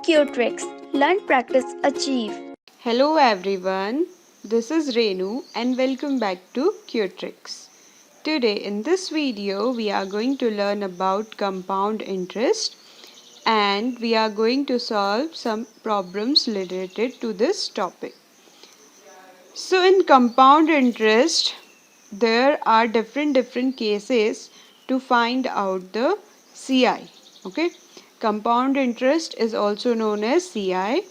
Q-Tricks. Learn, practice, achieve. Hello everyone, this is Renu and welcome back to Q-Tricks. Today in this video we are going to learn about compound interest and we are going to solve some problems related to this topic. So in compound interest there are different cases to find out the CI. Okay, compound interest is also known as CI.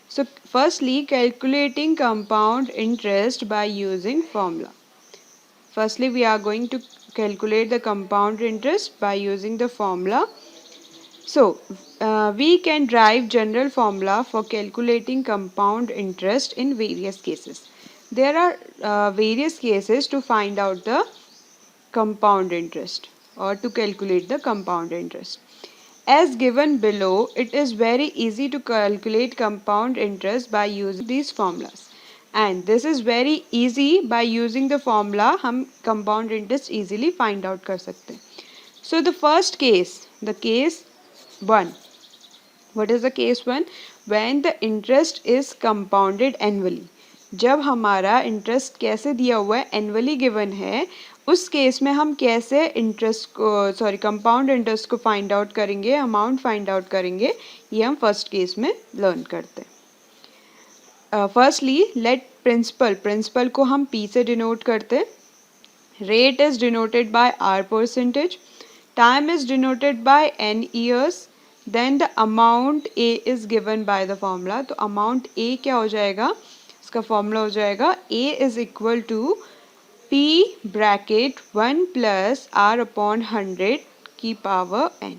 So firstly, calculating compound interest by using formula. Firstly, we are going to calculate the compound interest by using the formula. So we can derive general formula for calculating compound interest in various cases. There are various cases to find out the compound interest or to calculate the compound interest. As given below, it is very easy to calculate compound interest by using these formulas. And this is very easy. By using the formula, हम compound interest easily find out कर सकते हैं. So the first case, the case 1. What is the case 1? When the interest is compounded annually. जब हमारा interest कैसे दिया हुआ है एनुअली गिवन है उस केस में हम कैसे इंटरेस्ट को कंपाउंड इंटरेस्ट को फाइंड आउट करेंगे अमाउंट फाइंड आउट करेंगे ये हम फर्स्ट केस में लर्न करते हैं. फर्स्टली लेट प्रिंसिपल को हम पी से डिनोट करते हैं. Rate is denoted by R percentage. Time is denoted by N years. Then the amount A is given by the formula. तो अमाउंट ए क्या हो जाएगा, इसका फॉर्मूला हो जाएगा A is equal to P bracket 1 plus R upon 100 की power n.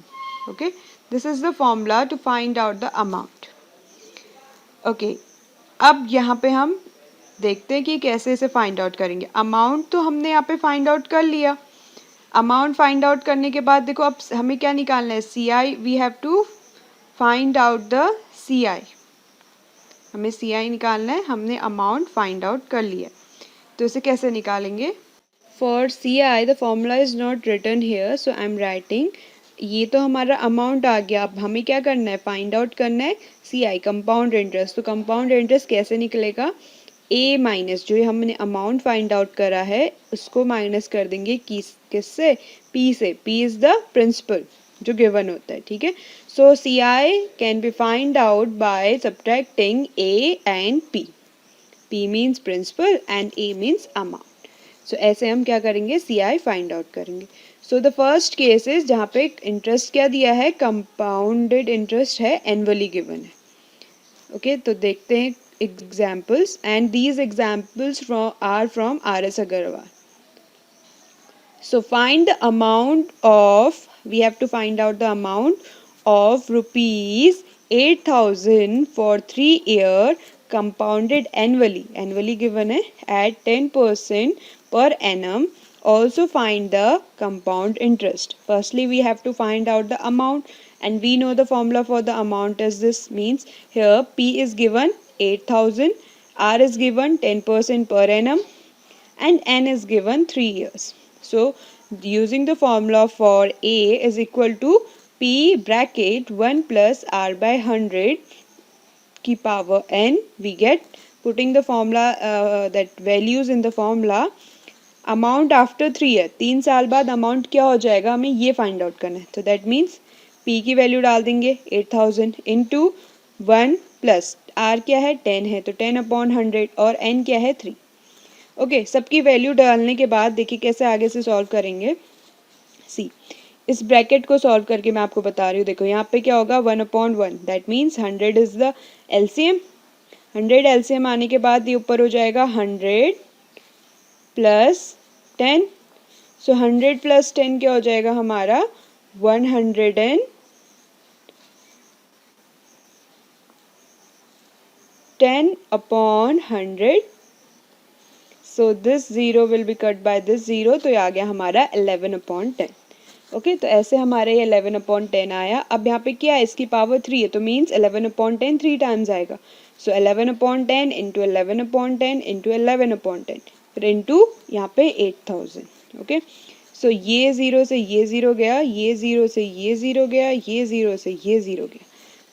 Okay, this is the formula to find out the amount. Okay, अब यहाँ पे हम देखते हैं कि कैसे इसे फाइंड आउट करेंगे. अमाउंट तो हमने यहाँ पे फाइंड आउट कर लिया. अमाउंट फाइंड आउट करने के बाद देखो अब हमें क्या निकालना है, C I. We have to find out the C I. हमें सी आई निकालना है. हमने अमाउंट फाइंड आउट कर लिया. तो इसे कैसे निकालेंगे. For C I the formula is not written here so I am writing. ये तो हमारा अमाउंट आ गया. अब हमें क्या करना है, फाइंड आउट करना है सी आई कंपाउंड इंटरेस्ट. तो कंपाउंड इंटरेस्ट कैसे निकलेगा, ए माइनस जो हमने अमाउंट फाइंड आउट करा है उसको माइनस कर देंगे किससे, पी से. पी इज द प्रिंसिपल जो गिवन होता है. ठीक है, so C I can be find out by subtracting A and P. P means principal and A means amount. So ऐसे हम क्या करेंगे, CI फाइंड आउट करेंगे. So the first case is जहाँ पे इंटरेस्ट क्या दिया है, कंपाउंडेड इंटरेस्ट है, एनुअली गिवन है. ओके, तो देखते हैं examples and these examples are from RS Agarwal. So find the amount of, we have to find out the amount of rupees 8,000 for 3 year compounded annually given है at 10% per annum. Also find the compound interest. Firstly we have to find out the amount and we know the formula for the amount is this. Means here P is given 8,000, R is given 10% per annum and N is given 3 years. So using the formula for A is equal to P bracket 1 plus R by 100 की power n. We get, putting the formula that values in the formula, amount after 3 year, 3 साल बाद amount क्या हो जाएगा हमें ये find out करना है. तो दैट मीन्स P की वैल्यू डाल देंगे 8,000 इंटू 1 प्लस R क्या है 10 है तो 10 अपॉन 100 और N क्या है 3. ओके, सबकी वैल्यू डालने के बाद देखिए कैसे आगे से सॉल्व करेंगे. सी, इस ब्रैकेट को सॉल्व करके मैं आपको बता रही हूँ. देखो यहाँ पे क्या होगा 1/1. That means 100 is the LCM. 100 LCM आने के बाद ये ऊपर हो जाएगा 100 प्लस 10. सो 100 प्लस 10 क्या हो जाएगा हमारा 110 upon 100. So this zero will be cut by this zero. तो ये आ गया हमारा 11/10. ओके, तो ऐसे हमारे ये 11/10 आया. अब यहाँ पे क्या है, इसकी पावर 3 है तो मीन्स 11/10 3 टाइम्स आएगा. सो 11/10 इंटू 11/10 इंटू 11/10 फिर इंटू यहाँ पे 8,000. ओके, सो ये ज़ीरो से ये ज़ीरो गया, ये ज़ीरो से ये ज़ीरो गया, ये ज़ीरो से ये ज़ीरो गया.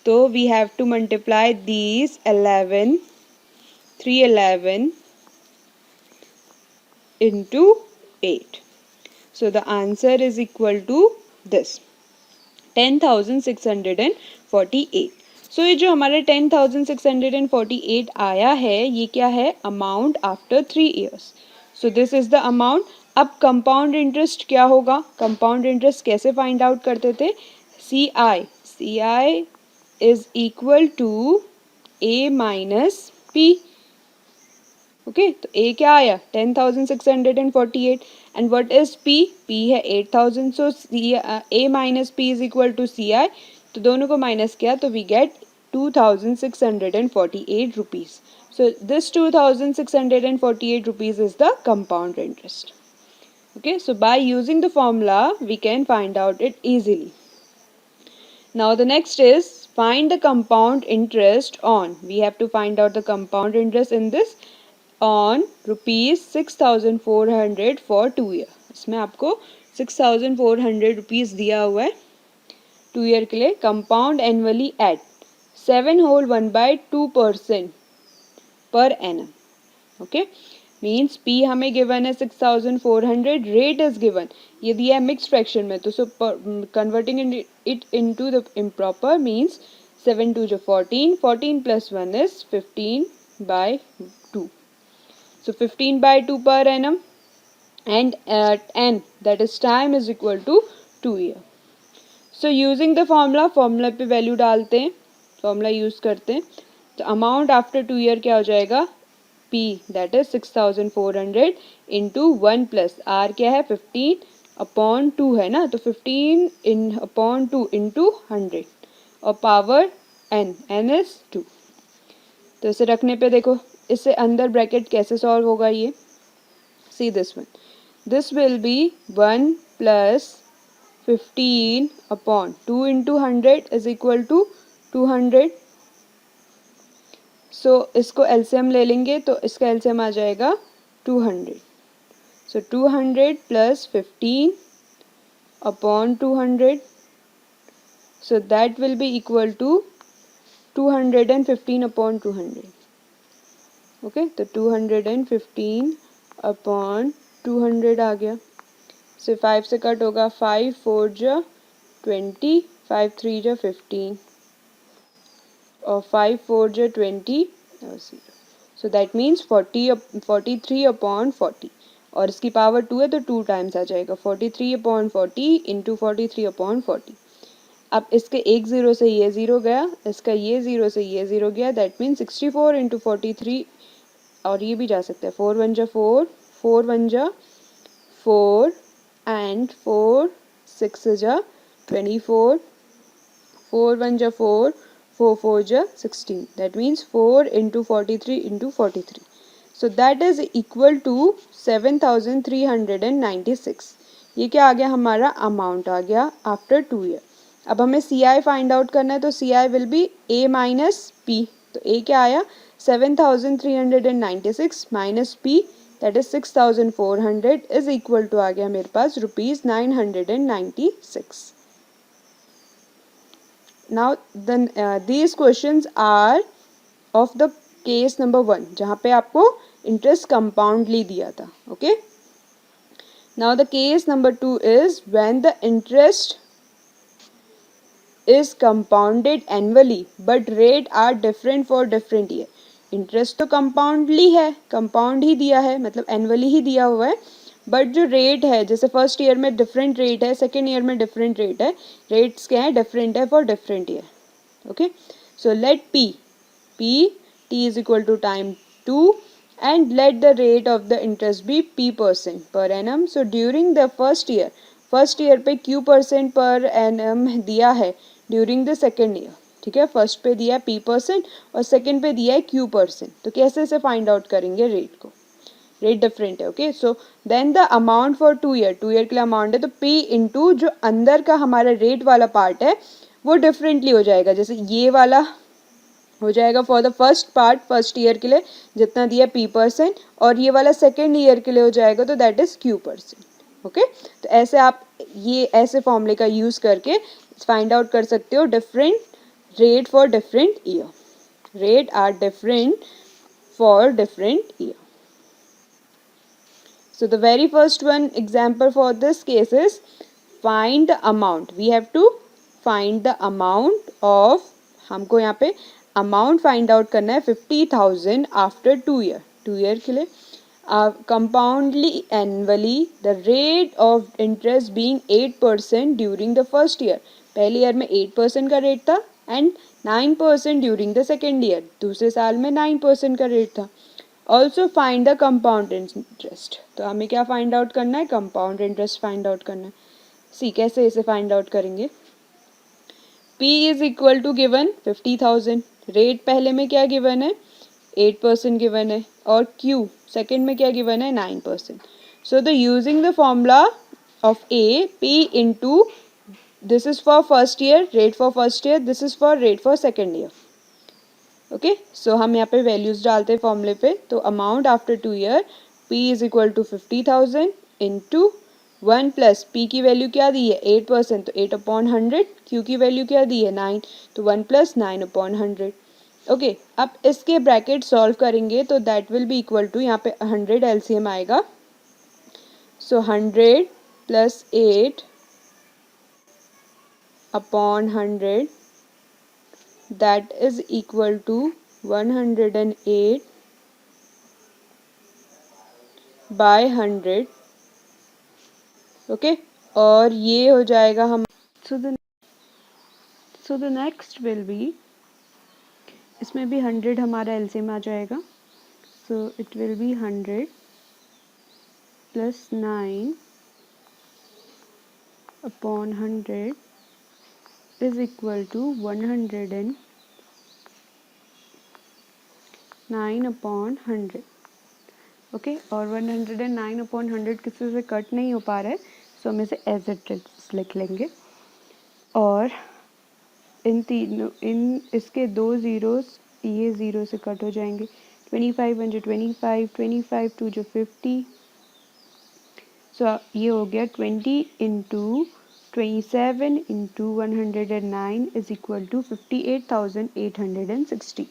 तो we have to multiply these 11 311 into 8. So the answer is equal to this 10,648. So ये जो हमारा 10,648 आया है ये क्या है amount after 3 years. So this is the amount. अब कंपाउंड इंटरेस्ट क्या होगा कंपाउंड इंटरेस्ट कैसे फाइंड आउट करते थे CI is equal to A minus P. Okay तो ए क्या आया 10,648 एंड व्हाट इज पी है 8,000. So A minus P is equal to CI. तो दोनों को माइनस किया तो we get 2,648 rupees. So this 2,648 rupees is the compound interest. Okay, so by using the formula we can find out it easily. Now the next is find the compound interest on. We have to find out the compound interest in this on rupees 6,400 for 2 year. इसमें आपको 6,400 rupees दिया हुआ है 2 year के लिए. compound annually at 7 whole 1/2% per annum. Okay. Means P हमें given है 6,400. Rate is given ये दिया है मिक्स फ्रैक्शन में तो so converting it into the improper means 7 2 जो 14 plus 1 is 15/2. So 15/2 per annum and n that is time is equal to 2 year. So using the formula पे value डालते हैं formula use करते हैं तो अमाउंट आफ्टर 2 year क्या हो जाएगा P that is 6,400 into 1 plus R क्या है 15/2 है ना तो 15/2 into 100 और पावर n is 2. तो इसे रखने पे देखो इससे अंदर ब्रैकेट कैसे सॉल्व होगा ये see this one. This will be 1 plus 15/2 into 100 is equal to 200. सो इसको एलसीएम ले लेंगे तो इसका एलसीएम आ जाएगा 200. So 200 plus 15/200 so that will be equal to 215/200. Okay तो 215/200 आ गया. सो 5 से कट होगा 5 4 जा 20 5 3 जा 15 और 5 4 जो 20 सो दैट मीन्स 43/40 और इसकी पावर 2 है तो 2 टाइम्स आ जाएगा 43/40 इंटू 43/40. अब इसके एक ज़ीरो से ये ज़ीरो गया इसका ये ज़ीरो से ये ज़ीरो गया दैट मीन्स 64 इंटू 43 और ये भी जा सकता है 4 1 जा 4 4 1 जा 4 एंड 4 6 जा 24 4 1 जा 4 4 4 जा 16 that means 4 into 43 into 43. So that is equal to 7,396. ये क्या आ गया हमारा अमाउंट आ गया आफ्टर 2 year. अब हमें CI फाइंड आउट करना है तो CI will be A minus P. तो A क्या आया 7,396 minus P that is 6,400 is equal to आ गया मेरे पास ₹996. Now then these questions are of the case number 1 जहाँ पे आपको इंटरेस्ट कंपाउंडली दिया था. Okay now the case number 2 is when the interest is compounded annually but rate are different for different year. Interest तो compoundly है compound ही दिया है मतलब एनुअली ही दिया हुआ है बट जो रेट है जैसे फर्स्ट ईयर में डिफरेंट रेट है सेकेंड ईयर में डिफरेंट रेट है रेट्स क्या है डिफरेंट है for different year. Okay so let P T is equal to time 2 and let the rate of the interest be P% per annum. So during the first year पे Q% per annum दिया है during the second year. ठीक है first पे दिया है P% और second पे दिया है Q%. तो कैसे से फाइंड आउट करेंगे रेट को रेट डिफरेंट है. Okay so then the amount for 2 year के लिए अमाउंट है तो P इंटू जो अंदर का हमारा रेट वाला पार्ट है वो डिफरेंटली हो जाएगा. जैसे ये वाला हो जाएगा for the first part first year के लिए जितना दिया P% और ये वाला सेकेंड ईयर के लिए हो जाएगा तो दैट इज Q%. ओके तो ऐसे आप ये ऐसे फॉर्मूले का यूज़ करके फाइंड आउट कर सकते हो different rate for different year. Rate are different for different year. So the very first one example for this case is find the amount. We have to find the amount of, हमको यहाँ पे amount find out करना है 50,000 after 2 year. 2 year के लिए compoundly annually the rate of interest being 8% during the first year. पहले year में 8% का रेट था and 9% during the second year. दूसरे साल में 9% का रेट था. Also find the compound interest. तो हमें क्या फाइंड आउट करना है? कंपाउंड इंटरेस्ट फाइंड आउट करना है. सी कैसे इसे फाइंड आउट करेंगे? P is equal to given 50,000. Rate पहले में क्या गिवन है? 8% गिवन है. और Q सेकेंड में क्या गिवन है? 9%. So the using the formula of A, P into this is for first year, rate for first year, this is for rate for second year. Okay, so हम यहाँ पे values डालते हैं फॉर्मूले पे. तो amount after 2 year P is equal to 50,000 into 1 plus P की value क्या दी है? 8%, तो 8/100. Q की वैल्यू क्या दी है? 9, तो 1 प्लस 9/100. ओके, अब इसके ब्रैकेट सॉल्व करेंगे तो that will be equal to, यहाँ पे 100 LCM आएगा. So 100 plus 8/100 that is equal to 108 by 100. Okay, और ये हो जाएगा हम. So the next will be, इसमें भी 100 हमारा एलसीएम आ जाएगा. So it will be 100 plus 9/100 is equal to 109/100. ओके, और 109/100 किसी से कट नहीं हो पा रहा है, सो हम इसे एज इट इज लिख लेंगे. और इन इसके 2 ज़ीरोस, ये ज़ीरो से कट हो जाएंगे. 25 × 25, 25 2 जो 50. सो ये हो गया 20 × 27 × 109 इज इक्वल टू 58,860.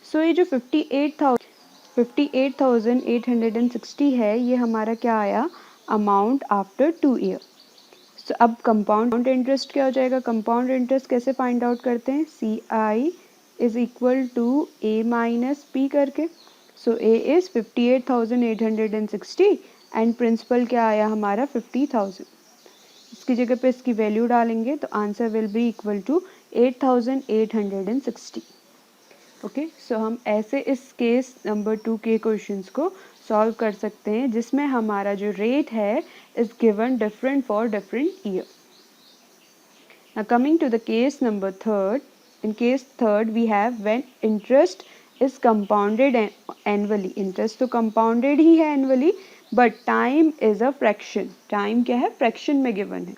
सो ये जो 58,860 है, ये हमारा क्या आया? Amount after 2 year. सो अब कंपाउंड इंटरेस्ट क्या हो जाएगा? कंपाउंड इंटरेस्ट कैसे फाइंड आउट करते हैं? CI is equal to A minus P करके. So A is 58,860 and principal क्या आया हमारा? 50,000. इसकी जगह पे इसकी वैल्यू डालेंगे तो answer will be equal to 8,860. Okay, so हम ऐसे इस केस नंबर 2 के क्वेश्चंस को सॉल्व कर सकते हैं जिसमें हमारा जो रेट है is given different for different year. Now coming to the case number 3. In case 3 we have when interest is compounded annually. Interest तो कंपाउंडेड ही है annually, but time is a fraction. Time क्या है? Fraction में given है.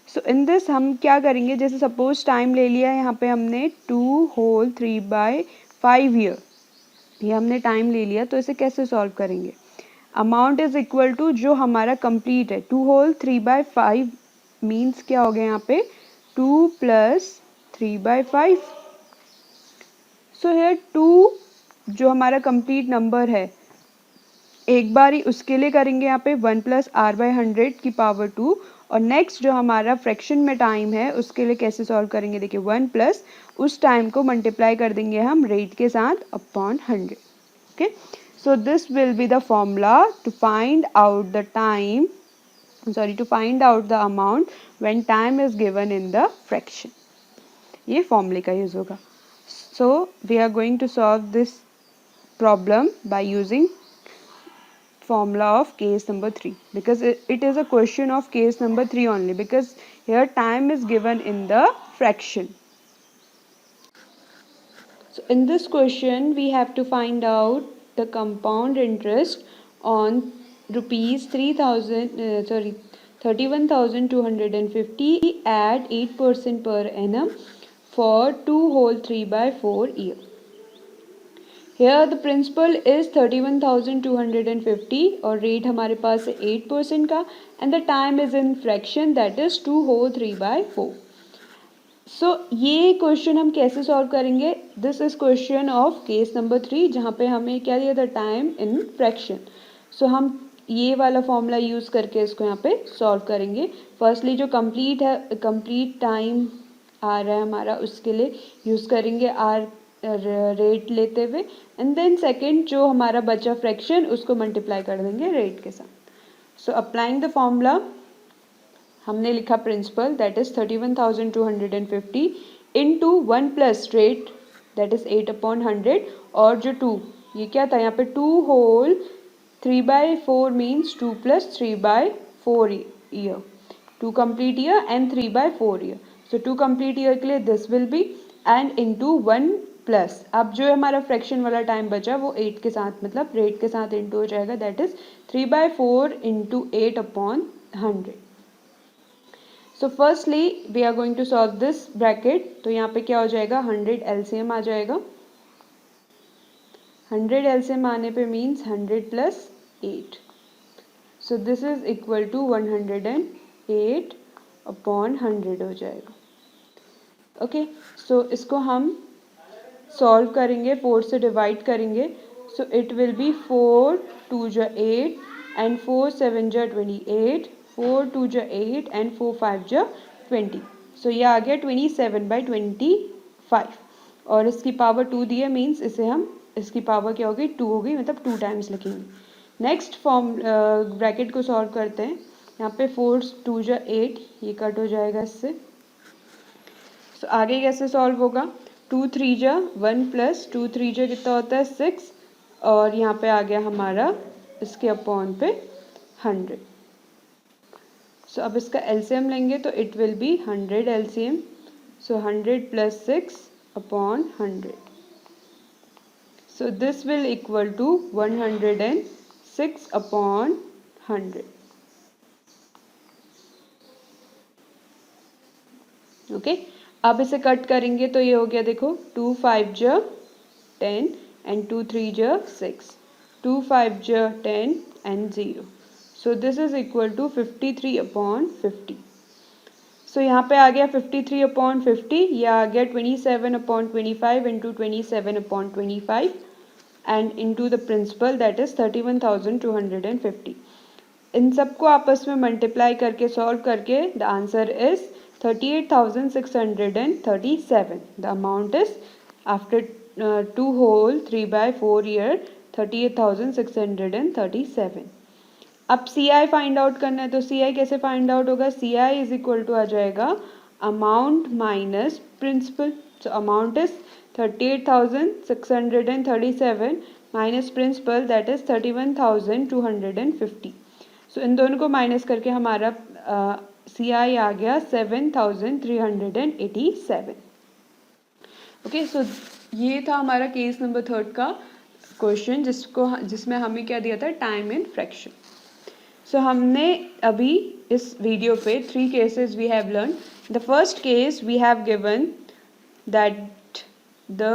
सो in this हम क्या करेंगे? जैसे सपोज टाइम ले लिया है यहाँ पे हमने 2 होल 3/5 ईयर, ये हमने टाइम ले लिया. तो इसे कैसे सॉल्व करेंगे? अमाउंट इज इक्वल टू जो हमारा कंप्लीट है 2 होल 3/5 मीन्स क्या हो गया यहाँ पे? 2 प्लस 3/5. सो हेयर 2 जो हमारा कंप्लीट नंबर है, एक बार ही उसके लिए करेंगे यहाँ पे 1 प्लस R/100 की पावर 2. और नेक्स्ट जो हमारा फ्रैक्शन में टाइम है उसके लिए कैसे सॉल्व करेंगे? देखिए 1 प्लस उस टाइम को मल्टीप्लाई कर देंगे हम रेट के साथ upon 100. Okay, so this will be the formula to find out the time, sorry to find out the amount when time is given in the fraction. ये फॉर्मूले का यूज होगा. So we are going to solve this problem by using formula of case number 3, because it is a question of case number 3 only, because here time is given in the fraction. So in this question we have to find out the compound interest on rupees 31,250 at 8% per annum for 2 whole 3/4 year. Here the principal is 31,250 और rate हमारे पास है 8% का, and the time is in fraction that is 2 whole 3/4. ये question हम कैसे solve करेंगे? This is question of case number 3 जहाँ पे हमें क्या दिया था? Time in fraction. हम ये वाला फॉर्मूला यूज़ करके इसको यहाँ पे सॉल्व करेंगे. फर्स्टली जो कंप्लीट टाइम आ रहा है हमारा उसके लिए यूज़ करेंगे आर रेट लेते हुए, एंड देन सेकेंड जो हमारा बचा फ्रैक्शन उसको मल्टीप्लाई कर देंगे रेट के साथ. अप्लाइंग द फॉर्मूला हमने लिखा principal that is 31,250 into 1 plus rate that is 8/100, और जो 2 ये क्या था यहाँ पे 2 whole 3/4 means 2 plus 3/4 year, 2 complete year and 3/4 year. 2 complete year के लिए this will be and into 1 plus. अब जो हमारा फ्रैक्शन वाला टाइम बचा वो 8 के साथ मतलब रेट के साथ इंटू हो जाएगा that is 3/4 into 8/100. Firstly we are going to solve this bracket. तो यहाँ पे क्या हो जाएगा? 100 एलसीएम आ जाएगा. 100 एलसीएम आने पे means 100 plus 8. This is equal to 108/100 हो जाएगा. ओके, इसको हम सॉल्व करेंगे, 4 से डिवाइड करेंगे. इट विल बी 4 2 जा 8 एंड 4 7 जा 28, 4 2 जा 8 एंड 4 5 जा 20. ये आ गया 27/25, और इसकी पावर 2 दी है मीन्स इसे हम इसकी पावर क्या होगी? 2 होगी, मतलब 2 टाइम्स लिखेंगे. नेक्स्ट फॉर्म ब्रैकेट को सॉल्व करते हैं. यहाँ पे 4 2 जा 8 ये कट हो जाएगा इससे. आगे कैसे सॉल्व होगा? 2 3 जा 1 प्लस 2 3 जा कितना होता है? 6, और यहाँ पे आ गया हमारा इसके अपॉन पे 100. अब इसका एलसीएम लेंगे तो it will be 100 LCM. 100 plus 6/100. This will equal to 106/100. Okay, अब इसे कट करेंगे तो ये हो गया, देखो 2 5 जा 10 एंड 2 3 जा 6, 2 5 जा 10 and 0. This is equal to 53/50. यहाँ पे आ गया 53/50, ये आ गया 27/25 into 27/25 and into the principal that is 31,250. इन सबको आपस में मल्टीप्लाई करके सॉल्व करके the answer is 38,637. The amount is after 2 whole 3/4 year 38,637. अब CI फाइंड आउट करना है, तो CI कैसे फाइंड आउट होगा? CI इज इक्वल टू आ जाएगा amount minus principal. Amount is 38,637 minus principal that is 31,250. इन दोनों को माइनस करके हमारा CI आ गया 7,387. ओके, ये था हमारा केस नंबर 3 का क्वेश्चन जिसमें हमें क्या दिया था? Time in fraction. हमने अभी इस वीडियो पे 3 cases we have learned. The first case we have given that the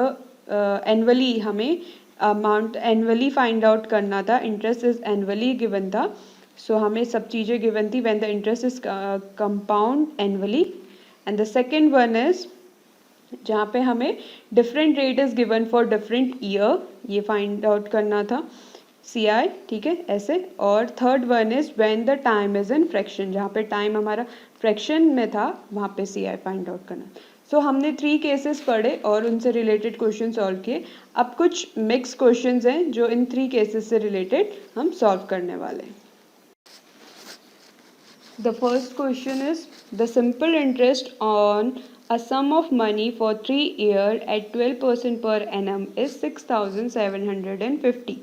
annually हमें amount annually find out करना था. Interest is annually given था. हमें सब चीज़ें given थी when the interest is compound annually. And the second one is जहाँ पे हमें different rate is given for different year, ये find out करना था. CI, ठीक है, ऐसे. और third one is when the time is in fraction, जहाँ पे टाइम हमारा फ्रैक्शन में था वहाँ पे CI फाइंड आउट करना. हमने 3 केसेस पढ़े और उनसे रिलेटेड क्वेश्चन सॉल्व किए. अब कुछ मिक्स क्वेश्चंस हैं जो इन 3 केसेस से रिलेटेड हम सॉल्व करने वाले हैं. The first question is the simple interest on a sum of money for 3 years at 12% per annum is 6,750.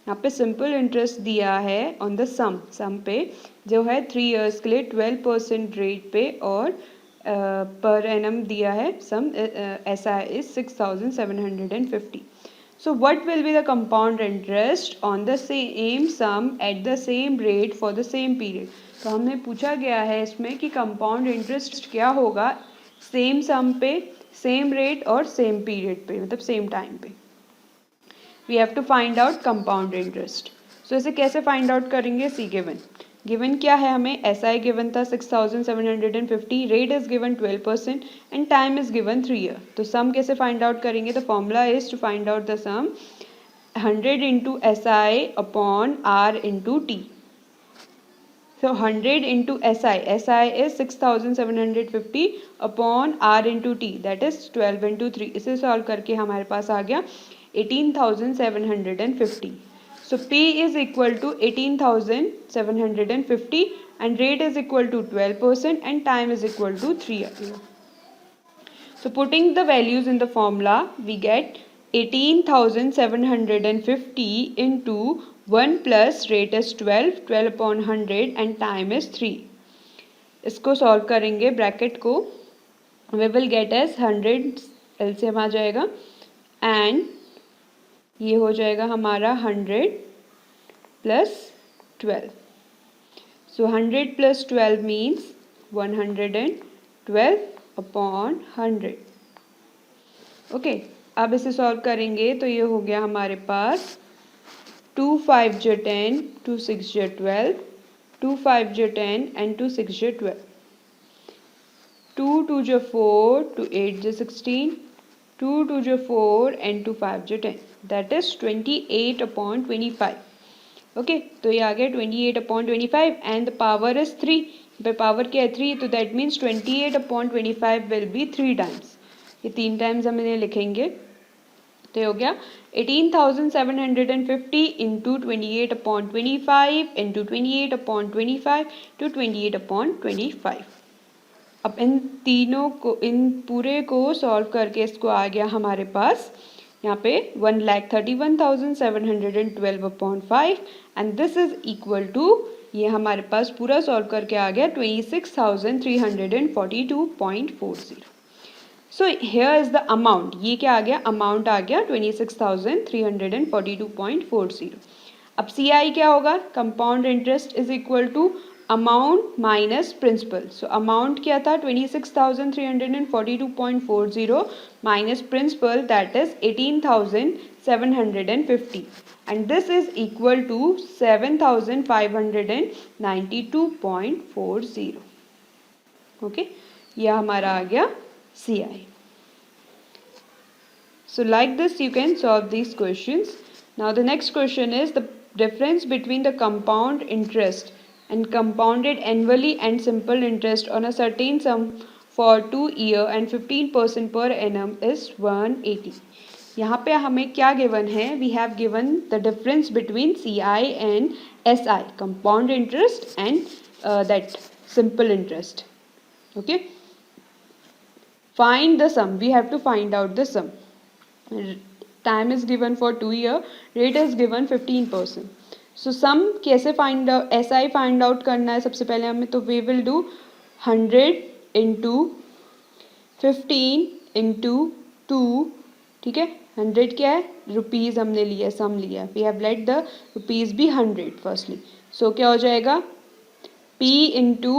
यहाँ पे सिंपल इंटरेस्ट दिया है ऑन द सम पे जो है 3 इयर्स के लिए 12% रेट पे, और पर एनम दिया है सम ऐसा is 6,750. What will be the compound interest on the same sum at the same rate for the same period. हमने पूछा गया है इसमें कि कंपाउंड इंटरेस्ट क्या होगा सेम सम पे, सेम रेट और सेम पीरियड पे, मतलब सेम टाइम पे. We have to find out compound interest. इसे कैसे फाइंड आउट करेंगे? सी गिवन गिवन क्या है हमें, SI गिवन था 6750, rate is given 12% and time is given 3 year. तो सम कैसे फाइंड आउट करेंगे, the formula is to find out the sum 100 into SI upon R into T. So 100 into SI is 6750 upon R into T, that is 12 into 3. इसे solve करके हमारे पास आ गया 18,750. So P is equal to 18,750 and rate is equal to 12% and time is equal to 3 years. So putting the values in the formula, we get 18,750 into 1 plus rate is 12 upon 100 and time is 3. इसको solve करेंगे bracket को, we will get as 100 LCM आ जाएगा and ये हो जाएगा हमारा 100 plus 12. So 100 plus 12 means 112 upon 100. Okay, अब इसे सॉल्व करेंगे तो ये हो गया हमारे पास 2 5 जो 10, 2 6 जो 12, 2 5 जो 10 and 2 6 जो 12, 2 2 जो 4, 2 8 जो 16, 2 2 जो 4 and 2 5 जो 10, that is 28 upon 25. ओके, तो ये आ गया 28 upon 25 and the power is 3. पे पावर क्या है 3, तो that means 28 upon 25 will be 3 times. ये 3 times हम इन्हें लिखेंगे तो ये हो गया 18,750 into 28 upon 25 into 28 upon 25 to 28 upon 25. अब इन तीनों को, इन पूरे को सॉल्व करके इसको आ गया हमारे पास यहाँ पे 1,31,712 upon 5 and this is equal to, ये हमारे पास पूरा सॉल्व करके आ गया 26,342.40. So here is the amount, ये क्या आ गया, अमाउंट आ गया 26,342.40. अब CI क्या होगा, compound interest is equal to amount minus principal. So amount क्या था 26,342.40 minus principal, that is 18,750 and this is equal to 7,592.40. ओके, यह हमारा आ गया CI. So like this you can solve these questions. Now the next question is the difference between the compound interest and compounded annually and simple interest on a certain sum for 2 year and 15% per annum is 180. यहाँ पे हमें क्या given है, we have given the difference between CI and SI, compound interest and that simple interest. Okay. Find the sum. We have to find out the sum. Time is given for 2 year. Rate is given 15%. So sum कैसे find out, SI find out करना है सबसे पहले हमें, तो we will do 100 into 15 into 2. ठीक है, 100 क्या है, रुपीज़ हमने लिया, सम लिया. We have let the rupees be 100 firstly. So क्या हो जाएगा, P into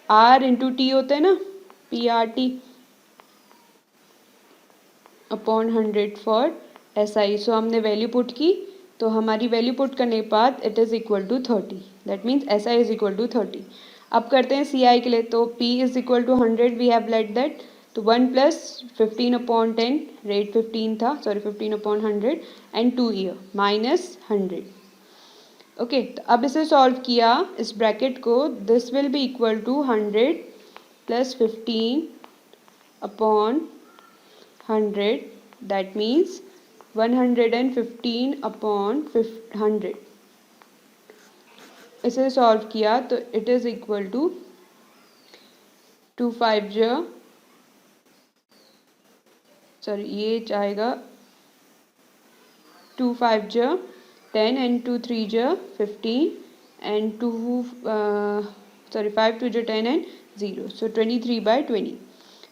R into T होता है ना, PRT अपॉन 100 फॉर SI. सो हमने वैल्यू पुट की, तो हमारी वैल्यू पुट करने के बाद it is equal to 30, that means SI is equal to 30. अब करते हैं CI के लिए, तो P is equal to 100, we have let that, तो 1 प्लस 15 अपॉन 10, रेट 15 था, sorry 15 upon 100 and 2 year minus 100. Okay, तो अब इसे सॉल्व किया इस ब्रैकेट को, this will be equal to 100 plus 15 upon 100, that means 115 upon 100. इसे सॉल्व किया तो इट इज इक्वल टू 2 5 जो, सॉरी ये जाएगा 2 5 जो 10 and 2 3 जो 15 and 2 sorry 5 2 जो 10 and 0, so 23/20.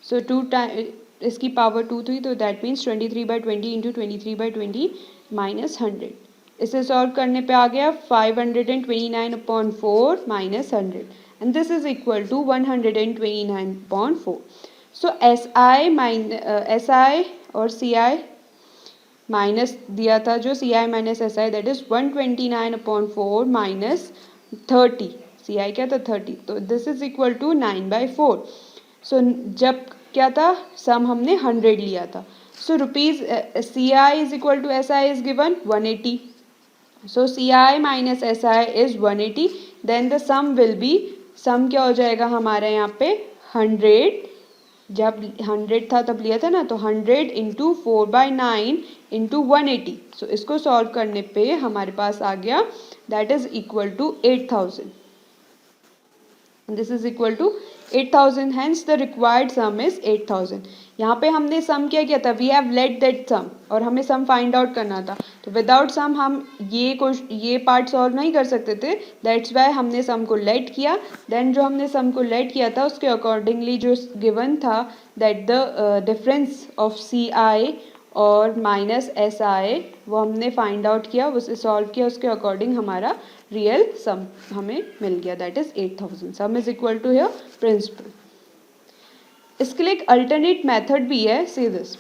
so 2 times इसकी पावर 2 थी, तो दैट मीन्स 23/20 इंटू 23/20 माइनस 100. इसे सॉल्व करने पे आ गया 529 upon 4 minus 100 and this is equal to 129 upon 4. So SI और CI माइनस दिया था जो CI minus SI, that is 129 upon 4 minus 30. C I क्या था 30, तो this is equal to 9/4. So जब क्या था सम हमने 100 लिया था. So rupees C I is equal to S I is given 180. So C I minus S I is 180. Then the sum will be, sum क्या हो जाएगा हमारे यहाँ पे 100. जब 100 था तब लिया था ना, तो 100 इंटू 4/9 इंटू 180. सो इसको सॉल्व करने पे हमारे पास आ गया that is equal to 8000. This is equal to 8000. Hence the required sum is 8000. यहाँ पे हमने सम क्या किया था, we have let that sum, और हमें सम फाइंड आउट करना था. तो विदाउट सम हम ये पार्ट सॉल्व नहीं कर सकते थे. दैट्स वाई हमने सम को लेट किया. देन जो हमने सम को लेट किया था उसके अकॉर्डिंगली जो गिवन था दैट द डिफरेंस ऑफ सी आई और माइनस एस आई वो हमने फाइंड आउट किया, उसे सॉल्व किया, उसके अकॉर्डिंग हमारा रियल सम हमें मिल गया that is 8000. Sum is equal to here principal. इसके लिए एक अल्टरनेट मेथड भी है. सी दिस,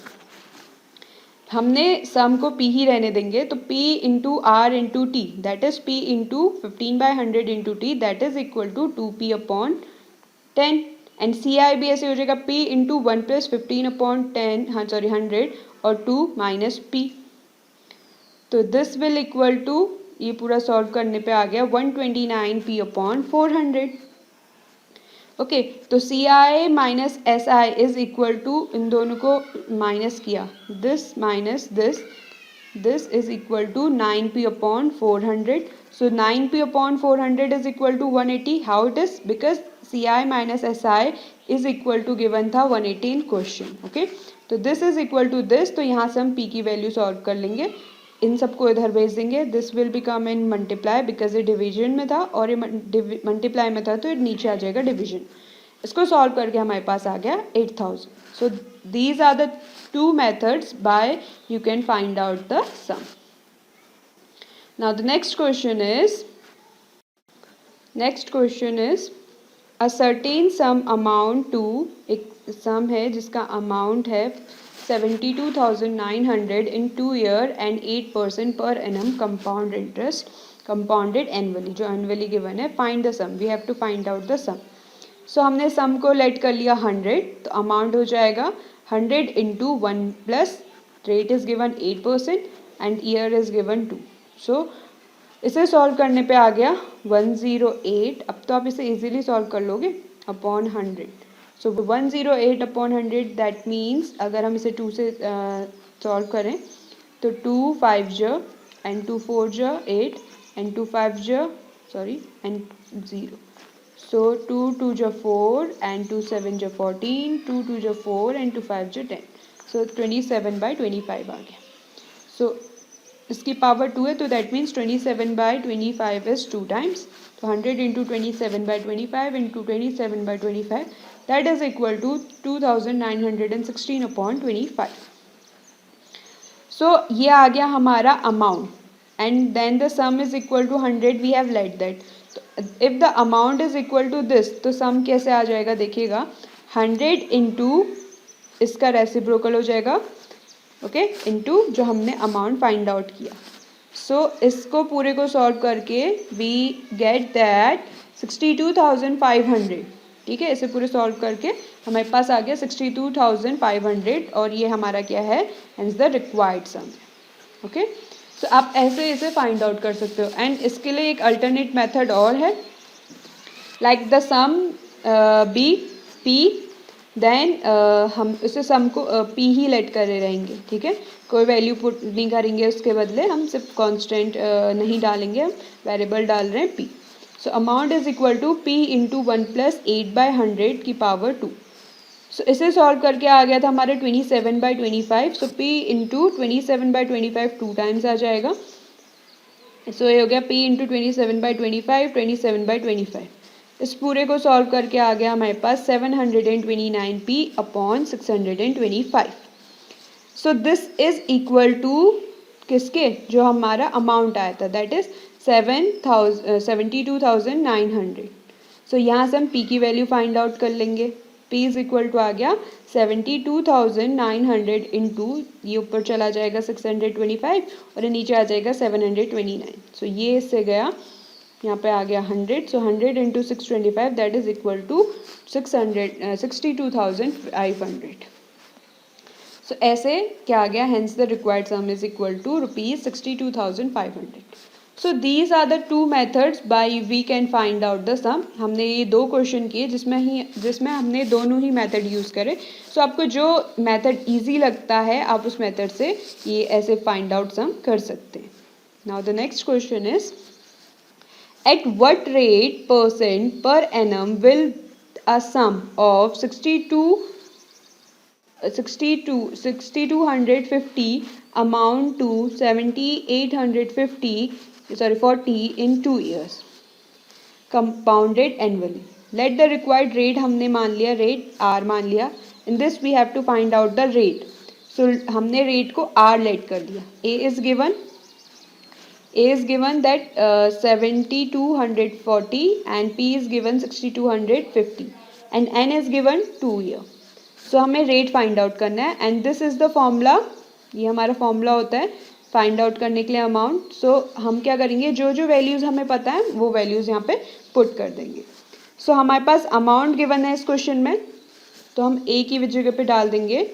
हमने सम को p ही रहने देंगे, तो p into R into T that is p into 15/100 into T that is equal to 2p/10. And C I भी ऐसे हो जाएगा p इंटू 1 प्लस 15/10 हाँ सॉरी 100 और 2 माइनस p. तो दिस विल इक्वल टू, ये पूरा सॉल्व करने पे आ गया 129p/400. ओके, तो C I minus S I is equal to, इन दोनों को माइनस किया, this minus this is equal to 9p/400. So 9p/400 is equal to 180. How it is, because C I minus S I is equal to given था 180 in question. Okay, तो this is equal to this, तो यहाँ से हम p की value solve कर लेंगे, इन सबको इधर भेज देंगे. This will become in multiply because ये डिवीजन में था और ये मल्टीप्लाई में था, तो ये नीचे आ जाएगा डिवीजन. इसको सॉल्व करके हमारे पास आ गया 8000. So these are the two methods by you can find out the sum. Now the next question is a certain sum amount to, एक सम है जिसका अमाउंट है 72,900 in 2 year and 8% per annum compound interest compounded annually. जो annually given है, find the sum, we have to find out the sum. So हमने sum को let कर लिया 100, तो amount हो जाएगा 100 into 1 plus rate is given 8% and year is given 2. So इसे solve करने पे आ गया 108. अब तो आप इसे easily solve कर लोगे upon 100. सो 108/100 दैट मीन्स अगर हम इसे 2 से सॉल्व करें तो 2 5 ज एंड 2 4 ज 8 एंड 2 5 ज सॉरी एंड 0. सो 2 2 ज 4 एंड 2 7 ज 14, 2 2 ज 4 एंड 2 5 ज 10. सो 27/25 आ गया. सो इसकी पावर 2 है, तो दैट मीन्स 27/25 इज 2 टाइम्स. तो 100 into 27/25 into 27/25 that is equal to 2916/25. So ये आ गया हमारा amount and then the sum is equal to 100. we have let that. So if the amount is equal to this, तो sum कैसे आ जाएगा देखिएगा, 100 into इसका रेसिप्रोकल हो जाएगा ओके into जो हमने अमाउंट फाइंड आउट किया. सो इसको पूरे को सॉल्व करके वी गेट दैट 62,500. ठीक है, इसे पूरे सॉल्व करके हमारे पास आ गया 62,500 और ये हमारा क्या है, hence the required sum. Okay, so आप ऐसे इसे फाइंड आउट कर सकते हो. एंड इसके लिए एक अल्टरनेट मेथड और है, like the sum be P, देन हम उसे सम को पी ही लेट करे रहेंगे. ठीक है, कोई वैल्यू पुट नहीं करेंगे, उसके बदले हम सिर्फ कांस्टेंट नहीं डालेंगे, हम वेरिएबल डाल रहे हैं P. So amount is equal to P into 1 plus 8/100 की पावर 2. सो इसे सॉल्व करके आ गया था हमारे 27/25. सो पी इंटू 27/25 2 टाइम्स आ जाएगा. सो ये हो गया पी इंटू 27/25 27/25. इस पूरे को सॉल्व करके आ गया हमारे पास 729p/625. So this is equal to किसके, जो हमारा अमाउंट आया था दैट इज 72,900. सो यहाँ से हम p की वैल्यू फाइंड आउट कर लेंगे. p इज इक्वल टू आ गया 72,900 इंटू ये ऊपर चला जाएगा 625 और ये नीचे आ जाएगा 729. सो ये इससे गया यहाँ पे आ गया 100, so 100 into 625 that is equal to 62,500. So ऐसे क्या आ गया, hence the required sum is equal to ₹62,500. So these are the two methods by we can find out the sum. हमने ये दो क्वेश्चन किए जिसमें हमने दोनों ही मेथड यूज़ करे. सो आपको जो मेथड इजी लगता है आप उस मेथड से ये ऐसे फाइंड आउट सम कर सकते हैं. Now the next question is at what rate percent per annum will a sum of 62,6,250 amount to 7,840 in 2 years compounded annually. Let the required rate हमने मान लिया, rate r मान लिया. In this we have to find out the rate. So हमने rate को r let कर दिया. A is given that 7,240 and P is given 6,250 and N is given 2 year. So हमें rate find out करना है and this is the formula. ये हमारा formula होता है फाइंड आउट करने के लिए अमाउंट. सो हम क्या करेंगे, जो जो वैल्यूज़ हमें पता है वो वैल्यूज़ यहाँ पे पुट कर देंगे. सो हमारे पास अमाउंट गिवन है इस क्वेश्चन में, तो हम ए की जगह पे डाल देंगे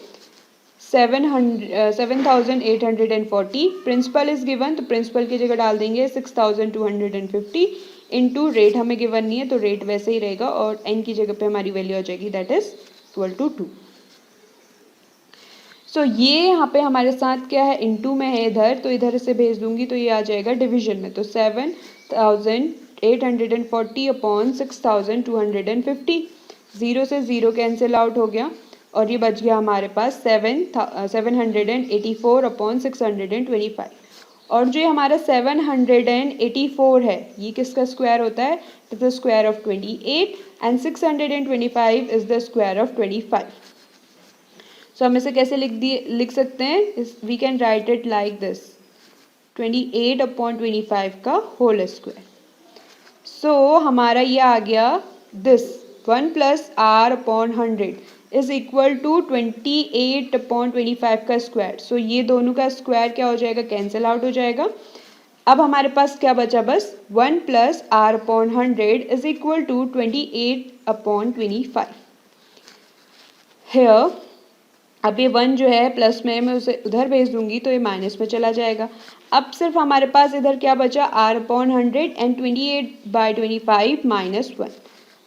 7,840. प्रिंसिपल इज गिवन, तो प्रिंसिपल की जगह डाल देंगे 6,250 इंटू रेट हमें गिवन नहीं है तो रेट वैसे ही रहेगा और एन की जगह पे हमारी वैल्यू आ जाएगी दैट इज इक्वल टू 2. सो ये यहाँ पे हमारे साथ क्या है, इनटू में है इधर, तो इधर से भेज दूंगी तो ये आ जाएगा डिवीजन में. तो 7,840 अपॉन 6,250, 0 से 0 कैंसिल आउट हो गया और ये बच गया हमारे पास 784 अपॉन 625. और जो हमारा 784 है ये किसका स्क्वायर होता है, it is square of 28 and 625 is the square of 25. सो हम इसे कैसे लिख सकते हैं, we can write it like this 28 upon 25 का होल स्क्वायर. सो हमारा ये आ गया this 1 plus are upon 100 is equal to 28 upon 25 का स्क्वायर. सो ये दोनों का स्क्वायर क्या हो जाएगा, कैंसिल आउट हो जाएगा. अब हमारे पास क्या बचा, बस 1 plus are upon 100 is equal to 28 upon 25. Here अब ये 1 जो है प्लस में मैं उसे उधर भेज दूंगी तो ये माइनस में चला जाएगा. अब सिर्फ हमारे पास इधर क्या बचा, आर अपॉन 100 एंड 28/25 माइनस 1.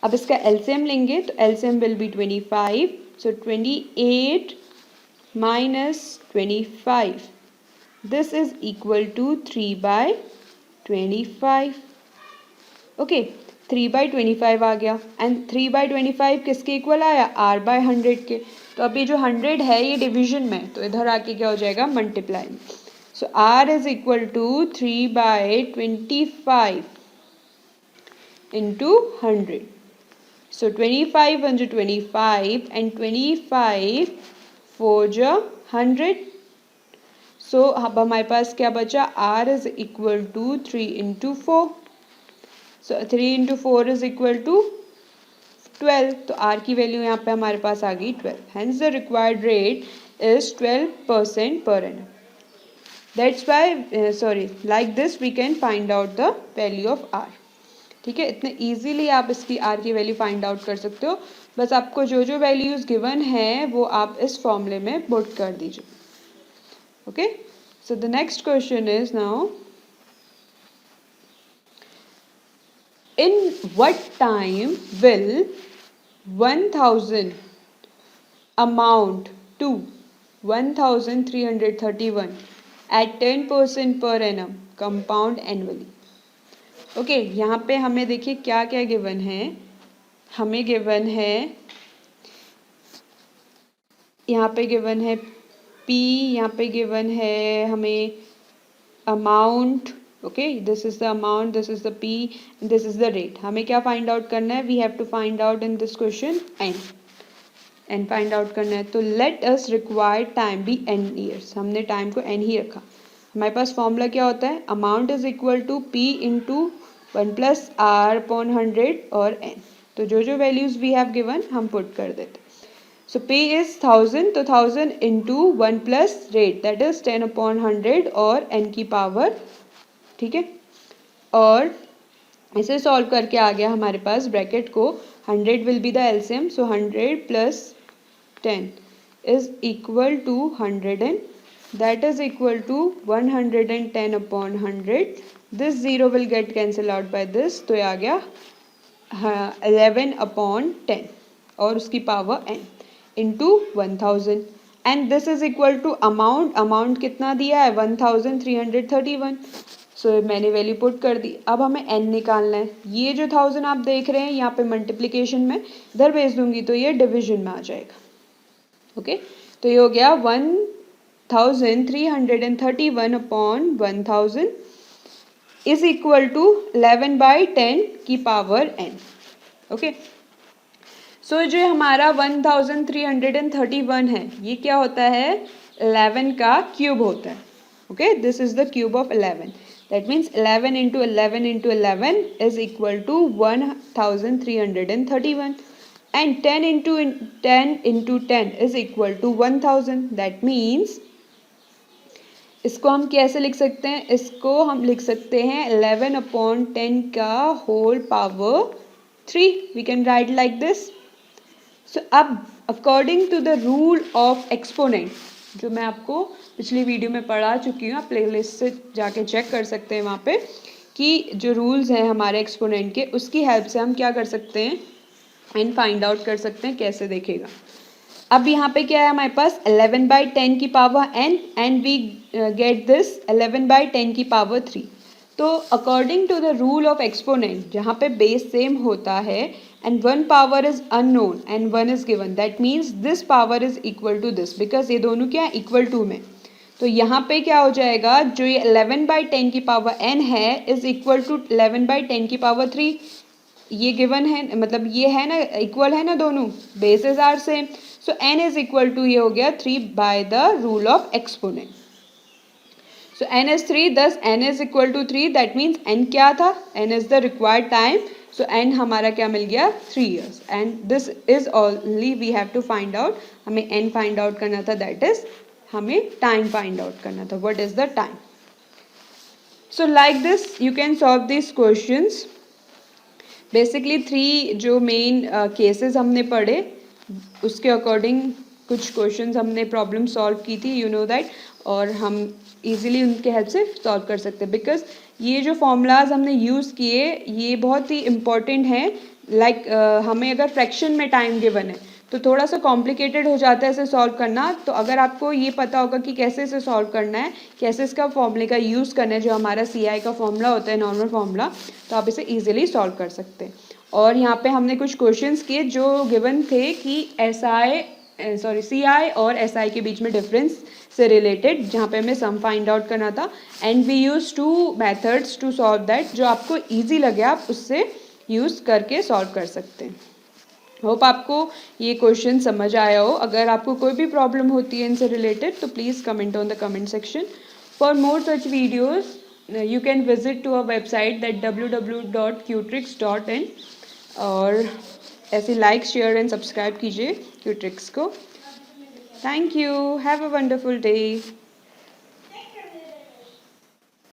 अब इसका एलसीएम लेंगे तो LCM will be 25. So 28 minus 25 this is equal to 3/25. Okay, 3/25 आ गया एंड 3/25 किसके इक्वल आया, r/100 के. तो अभी जो 100 है ये डिवीजन में, तो इधर आके क्या हो जाएगा, मल्टीप्लाई में. So r is equal to 3/25 into 100. So 25 into 25 and 25 4 जा 100. So अब हमारे पास क्या बचा, r is equal to 3 into 4. So 3 into 4 is equal to 12. तो r की वैल्यू यहाँ पे हमारे पास आ गई 12. Hence the required rate is 12% per annum. That's why like this we can find out the value of r. ठीक है, इतने इजीली आप इसकी आर की वैल्यू फाइंड आउट कर सकते हो. बस आपको जो जो वैल्यूज़ गिवन है वो आप इस फॉर्मूले में पुट कर दीजिए. Okay, so the next question is now, in what time will 1000 amount to 1331 at 10% per annum compound annually. Okay, यहाँ पे हमें देखिए क्या क्या गिवन है. हमें गिवन है, यहाँ पे गिवन है P, यहाँ पे गिवन है हमें amount. Okay, this is the amount, this is the P, this is the rate. हमें क्या फाइंड आउट करना है, we have to find out in this question n find out करना है. तो let us require time be n years. हमने time को n ही रखा. हमारे पास फॉर्मूला क्या होता है, amount is equal to P into 1 plus are upon 100 और n. तो जो जो वैल्यूज वी हैव गिवन हम पुट कर देते. सो P इज 1000, तो 1000 into 1 plus rate that is 10 upon 100 और n की पावर. ठीक है, और इसे सॉल्व करके आ गया हमारे पास ब्रैकेट को 100 will be the LCM, so 100 plus 10 is equal to 100 and that is equal to 110 upon 100. This 0 will get cancel out by this, तो ये आ गया 11 upon 10 और उसकी power n into 1000 and this is equal to amount कितना दिया है 1331. सो मैंने वैल्यू पुट कर दी. अब हमें n निकालना है. ये जो 1000 आप देख रहे हैं यहाँ पे मल्टीप्लिकेशन में इधर भेज दूंगी तो ये डिविजन में आ जाएगा. ओके तो ये हो गया 1331 अपॉन 1000 इज इक्वल टू 11/10 की पावर n. ओके सो जो हमारा 1331 है ये क्या होता है 11 का क्यूब होता है. Okay this is the cube of 11. That means 11 into 11 into 11 is equal to 1331 and 10 into 10 is equal to 1000. That means इसको हम कैसे लिख सकते हैं, इसको हम लिख सकते हैं 11 upon 10 का whole power 3. We can write like this. So अब according to the rule of exponent जो मैं आपको पिछली वीडियो में पढ़ा चुकी हूँ, आप प्लेलिस्ट से जाके चेक कर सकते हैं वहाँ पे कि जो रूल्स हैं हमारे एक्सपोनेंट के उसकी हेल्प से हम क्या कर सकते हैं एंड फाइंड आउट कर सकते हैं. कैसे देखेगा. अब यहाँ पे क्या है हमारे पास 11/10 की power n and we get this 11/10 की पावर 3. तो according to the rule of exponent जहाँ पे बेस सेम होता है and one power is unknown and one is given, that means this power is equal to this because ये दोनों क्या है इक्वल टू में. तो यहाँ पे क्या हो जाएगा जो ये 11/10 की पावर n है इज इक्वल टू 11/10 की पावर 3. ये गिवन है मतलब ये है ना इक्वल है ना दोनों bases are same. So n is equal to ये हो गया 3 by the rule of exponent. So n is 3 thus n is equal to 3. That means n क्या था n is the required time. So n हमारा क्या मिल गया 3 years and this is only we have to find out. हमें n find out करना था that is हमें टाइम फाइंड आउट करना था. What is the time. So like this you can solve this questions. Basically 3 जो main cases हमने पढ़े उसके अकॉर्डिंग कुछ क्वेश्चंस हमने प्रॉब्लम सॉल्व की थी यू नो दैट, और हम इजीली उनके हेल्प से सॉल्व कर सकते हैं बिकॉज ये जो फॉर्मूलाज हमने यूज़ किए ये बहुत ही इम्पॉर्टेंट हैं. लाइक हमें अगर फ्रैक्शन में टाइम गिवन है तो थोड़ा सा कॉम्प्लिकेटेड हो जाता है इसे सॉल्व करना. तो अगर आपको ये पता होगा कि कैसे इसे सॉल्व करना है, कैसे इसका फॉर्मूले का यूज़ करना है जो हमारा CI का फॉर्मूला होता है नॉर्मल फॉर्मूला, तो आप इसे इजीली सॉल्व कर सकते हैं. और यहाँ पे हमने कुछ क्वेश्चंस किए जो गिवन थे कि CI और SI के बीच में डिफरेंस से रिलेटेड जहाँ पे हमें सम फाइंड आउट करना था. And we use 2 methods to solve that. जो आपको ईजी लगे आप उससे यूज़ करके सॉल्व कर सकते हैं. होप आपको ये क्वेश्चन समझ आया हो. अगर आपको कोई भी प्रॉब्लम होती है इनसे रिलेटेड तो please comment on the comment section. For more such videos you can visit to our website that www.qtricks.in और ऐसे लाइक शेयर एंड सब्सक्राइब कीजिए क्यूट्रिक्स को. Thank you. Have a wonderful day.